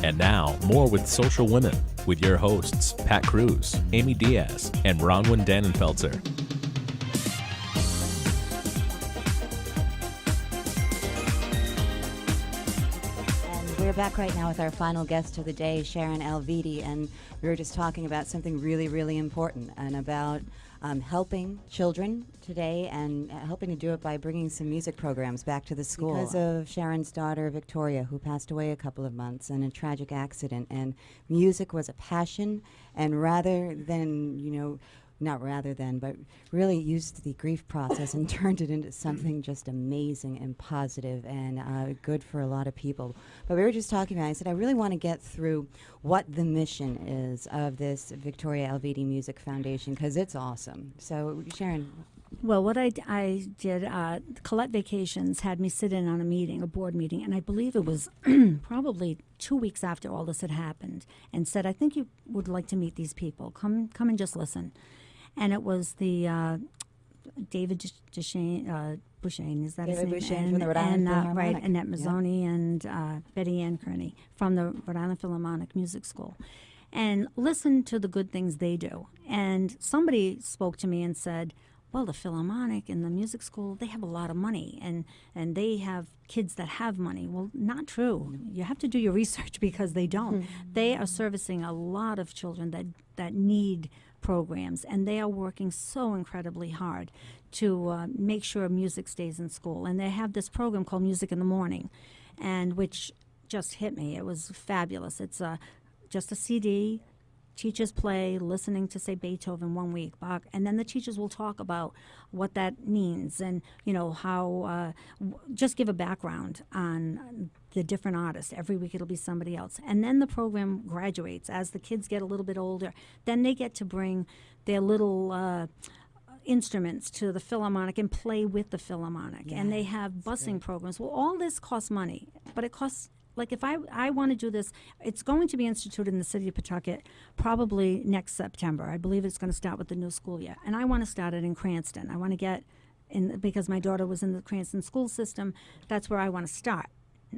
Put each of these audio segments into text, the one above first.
And now, more with Social Women, with your hosts, Pat Cruz, Amy Diaz, and Bronwyn Dannenfelser. And we're back right now with our final guest of the day, Sharon Alviti, and we were just talking about something really, really important, and about helping children today, and helping to do it by bringing some music programs back to the school. Because of Sharon's daughter, Victoria, who passed away a couple of months in a tragic accident, and music was a passion, and rather than, but really used the grief process and turned it into something just amazing and positive and good for a lot of people. But we were just talking about, I said, I really want to get through what the mission is of this Victoria Alviti Music Foundation, because it's awesome. So, Sharon. Well, what I did, Colette Vacations had me sit in on a board meeting, and I believe it was probably 2 weeks after all this had happened, and said, I think you would like to meet these people. Come and just listen. And it was the David Bouchain, is that his name? Bouchain from the Rhode Island Philharmonic. Right, Annette Mazzoni and Betty Ann Kearney from the Rhode Island Philharmonic Music School. And listen to the good things they do. And somebody spoke to me and said, well, the Philharmonic and the music school, they have a lot of money, and they have kids that have money. Well, not true. You have to do your research, because they don't. They are servicing a lot of children that need programs, and they are working so incredibly hard to make sure music stays in school. And they have this program called Music in the Morning, and which just hit me. It was fabulous. It's just a CD. Teachers play, listening to, say, Beethoven 1 week, Bach, and then the teachers will talk about what that means, and how just give a background on the different artists. Every week it'll be somebody else, and then the program graduates as the kids get a little bit older. Then they get to bring their little instruments to the Philharmonic and play with the Philharmonic, and they have busing programs. Well, all this costs money, but it costs. Like, if I want to do this, it's going to be instituted in the city of Pawtucket probably next September. I believe it's going to start with the new school year. And I want to start it in Cranston. I want to get in, because my daughter was in the Cranston school system. That's where I want to start.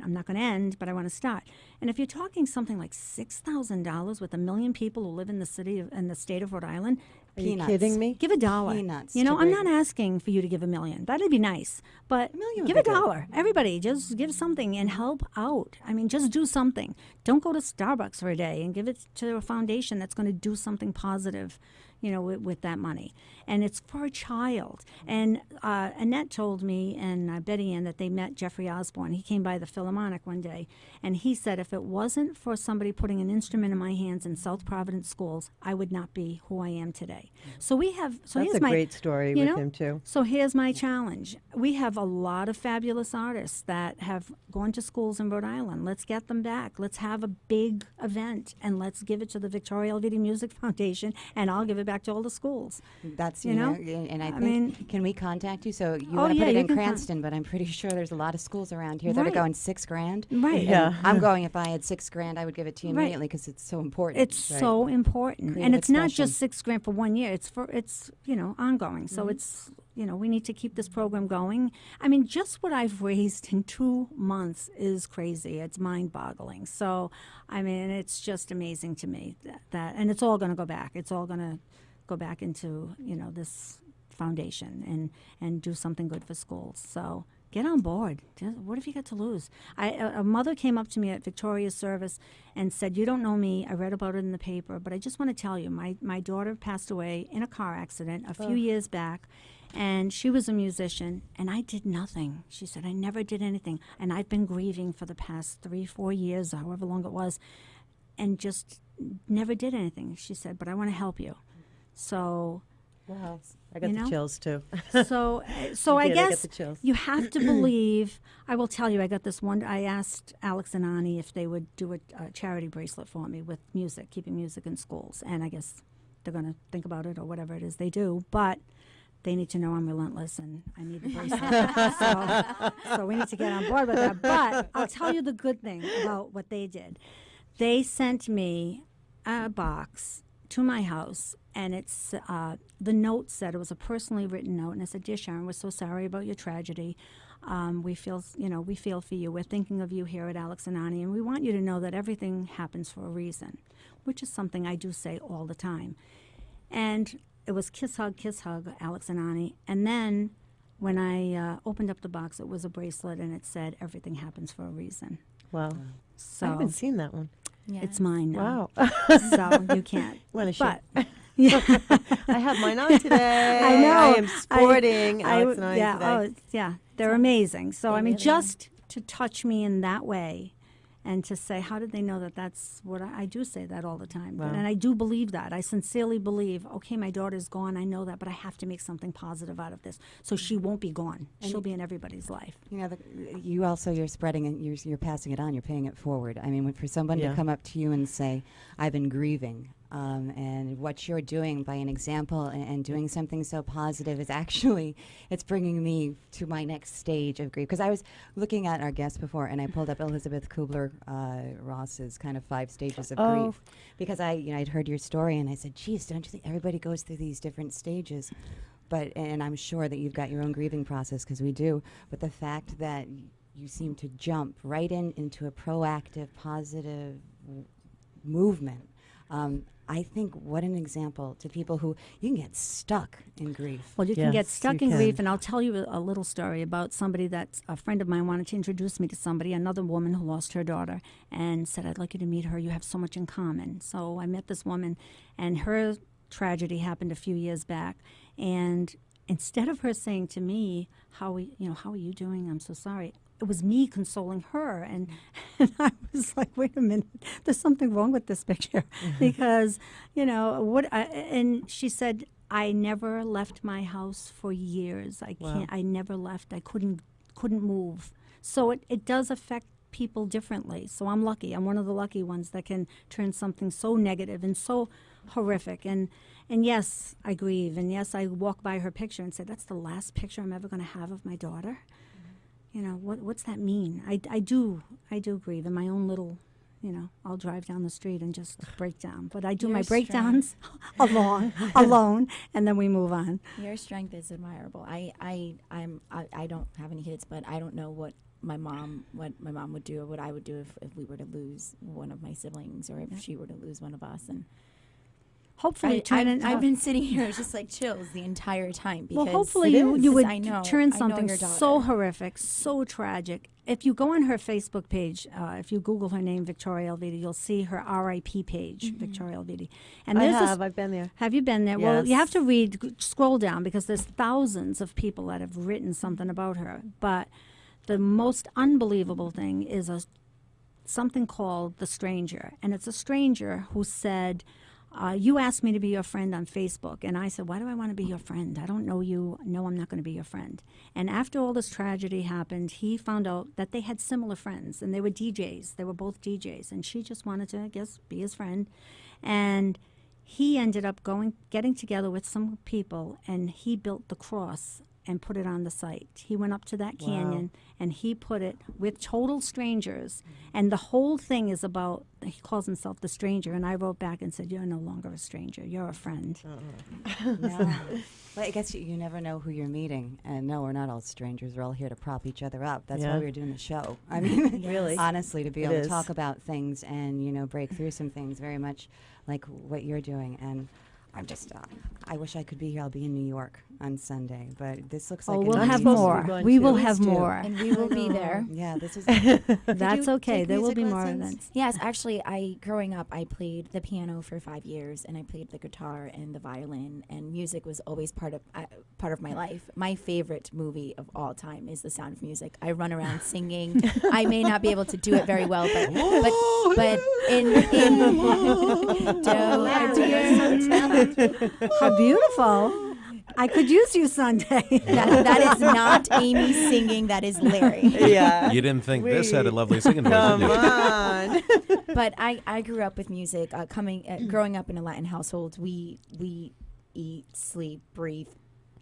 I'm not going to end, but I want to start. And if you're talking something like $6,000 with 1 million people who live in the city and the state of Rhode Island, are you kidding me? Give $1. Peanuts. I'm not asking for you to give $1 million. That'd be nice, but give $1. Everybody, just give something and help out. I mean, just do something. Don't go to Starbucks for a day, and give it to a foundation that's going to do something positive, with that money. And it's for a child. And Annette told me, and Betty Ann, that they met Jeffrey Osborne. He came by the Philharmonic one day, and he said, if it wasn't for somebody putting an instrument in my hands in South Providence schools, I would not be who I am today. So we have. So that's here's a great story with him too. So here's my challenge. We have a lot of fabulous artists that have gone to schools in Rhode Island. Let's get them back. Let's have a big event, and let's give it to the Victoria Alviti Music Foundation, and I'll give it back to all the schools. That's and I think, can we contact you? So you want to put it in Cranston, but I'm pretty sure there's a lot of schools around here that are going $6,000. Right. Yeah. I'm going, if I had $6,000, I would give it to you immediately, because it's so important. It's so important. Creative and it's expression. Not just $6,000 for 1 year. It's ongoing. So it's, we need to keep this program going. I mean, just what I've raised in 2 months is crazy. It's mind-boggling. So, I mean, it's just amazing to me that and it's all going to go back. It's all going to go back into, this foundation and do something good for schools. So get on board. What have you got to lose? A mother came up to me at Victoria's service and said, you don't know me. I read about it in the paper, but I just want to tell you, my daughter passed away in a car accident a few years back, and she was a musician, and I did nothing. She said, I never did anything, and I've been grieving for the past 3-4 years, or however long it was, and just never did anything. She said, but I want to help you. So, wow, I got the chills too. So I guess you have to believe. I will tell you, I got this one. I asked Alex and Ani if they would do a charity bracelet for me with music, keeping music in schools, and I guess they're going to think about it or whatever it is they do. But they need to know I'm relentless and I need the bracelet. so we need to get on board with that. But I'll tell you the good thing about what they did. They sent me a box to my house, and it's the note said, it was a personally written note, and it said, "Dear Sharon, we're so sorry about your tragedy. We feel for you. We're thinking of you here at Alex and Ani, and we want you to know that everything happens for a reason," which is something I do say all the time. And it was kiss, hug, Alex and Ani. And then when I opened up the box, it was a bracelet, and it said, "Everything happens for a reason." Wow. So I haven't seen that one. Yeah. it's mine now. Wow. So you can't. What a But shame. yeah, I have mine on today. I know. I am sporting Alex and I yeah, today. yeah, they're amazing. So I mean, really just to touch me in that way, and to say, how did they know that that's what I do say that all the time. Wow. And I do believe that. I sincerely believe, okay, my daughter's gone, I know that, but I have to make something positive out of this. So she won't be gone. She'll be in everybody's life. You know, you're spreading it, you're passing it on, you're paying it forward. I mean, for someone to come up to you and say, "I've been grieving," and what you're doing by an example and doing something so positive is actually, it's bringing me to my next stage of grief. Because I was looking at our guest before, and I pulled up Elizabeth Kubler-Ross's kind of 5 stages of grief. Because I'd heard your story, and I said, "Geez, don't you think everybody goes through these different stages?" And I'm sure that you've got your own grieving process, because we do. But the fact that you seem to jump right into a proactive, positive movement, I think what an example to people who you can get stuck in grief. Well, you can get Yes, stuck you in can. grief, and I'll tell you a little story about somebody that's a friend of mine wanted to introduce me to somebody, another woman who lost her daughter, and said, "I'd like you to meet her. You have so much in common." So I met this woman, and her tragedy happened a few years back, and instead of her saying to me, how are you doing? I'm so sorry. It was me consoling her, and I was like, wait a minute, there's something wrong with this picture, because, and she said, "I never left my house for years. I never left. I couldn't move." So it does affect people differently. So I'm lucky. I'm one of the lucky ones that can turn something so negative and so horrific. And yes, I grieve. And yes, I walk by her picture and say, "That's the last picture I'm ever going to have of my daughter." What's that mean? I do grieve in my own little, I'll drive down the street and just break down. But I do my breakdowns alone, and then we move on. Your strength is admirable. I don't have any kids, but I don't know what my mom would do, or what I would do if we were to lose one of my siblings, or if she were to lose one of us. And hopefully I've been sitting here just like chills the entire time, because hopefully you would I know, turn I know something your daughter. so horrific, so tragic. If you go on her Facebook page, if you Google her name, Victoria Alviti, you'll see her RIP page, Victoria Alviti. And I've been there. Have you been there? Well, you have Yes. to scroll down, because there's thousands of people that have written something about her. But the most unbelievable thing is something called The Stranger. And it's a stranger who said, "You asked me to be your friend on Facebook." And I said, "Why do I want to be your friend? I don't know you. No, I'm not going to be your friend." And after all this tragedy happened, he found out that they had similar friends, and they were DJs. They were both DJs. And she just wanted to, I guess, be his friend. And he ended up getting together with some people, and he built the cross and put it on the site. He went up to that canyon, and he put it with total strangers. And the whole thing is about, he calls himself the stranger. And I wrote back and said, "You're no longer a stranger. You're a friend." No. Well, I guess you never know who you're meeting. And no, we're not all strangers. We're all here to prop each other up. That's why we're doing the show. I mean, Really? honestly, to be It able is. to talk about things and, break through some things, very much like what you're doing. And I'm just, I wish I could be here. I'll be in New York on Sunday, but this looks like Oh, an we'll have amazing- more. going We to. will Please have do. more. And we will be there. Yeah, this is. That's you okay. take There will music be more lessons? events. Yes, actually, growing up, I played the piano for 5 years, and I played the guitar and the violin, and music was always part of my life. My favorite movie of all time is The Sound of Music. I run around singing. I may not be able to do it very well, but How beautiful. I could use you Sunday. that is not Amy singing. That is Larry. Yeah. You didn't think this had a lovely singing voice, Come did you? on. But I grew up with music. Growing up in a Latin household, we eat, sleep, breathe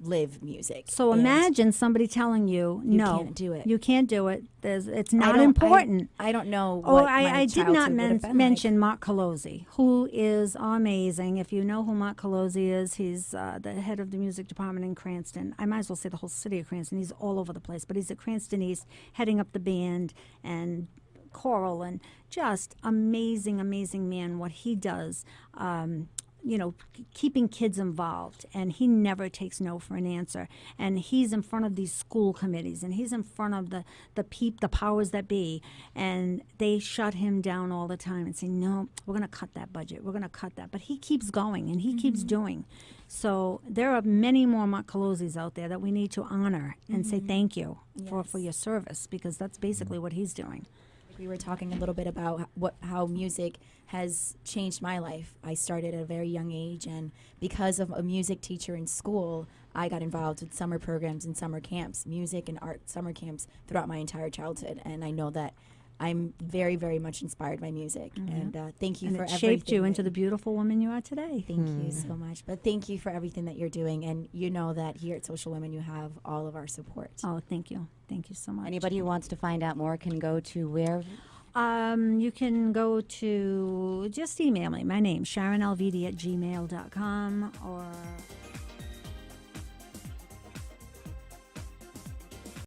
live music. So And imagine somebody telling you, you no, can't do it. you can't do it. It's I not don't- important. I don't know. Oh, What my I did not childhood would have been mention Mark Colosi, who is amazing. If you know who Mark Colosi is, he's the head of the music department in Cranston. I might as well say the whole city of Cranston. He's all over the place, but he's at Cranston East, heading up the band and choral, and just amazing, amazing man. What he does. Keeping kids involved, and he never takes no for an answer. And he's in front of these school committees, and he's in front of the powers that be, and they shut him down all the time and say, no, we're going to cut that budget, we're going to cut that. But he keeps going, and he keeps doing. So there are many more Mark Colosis out there that we need to honor and say thank you for your service, because that's basically what he's doing. We were talking a little bit about how music has changed my life. I started at a very young age, and because of a music teacher in school, I got involved with summer programs and summer camps, music and art summer camps throughout my entire childhood. And I know that I'm very, very much inspired by music. And thank you And for it everything. shaped you into the beautiful woman you are today. Thank you so much. But thank you for everything that you're doing. And you know that here at Social Women, you have all of our support. Oh, thank you. Thank you so much. Anybody who wants to find out more can go to where? You can go to, just email me, my name, SharonAlviti@gmail.com, or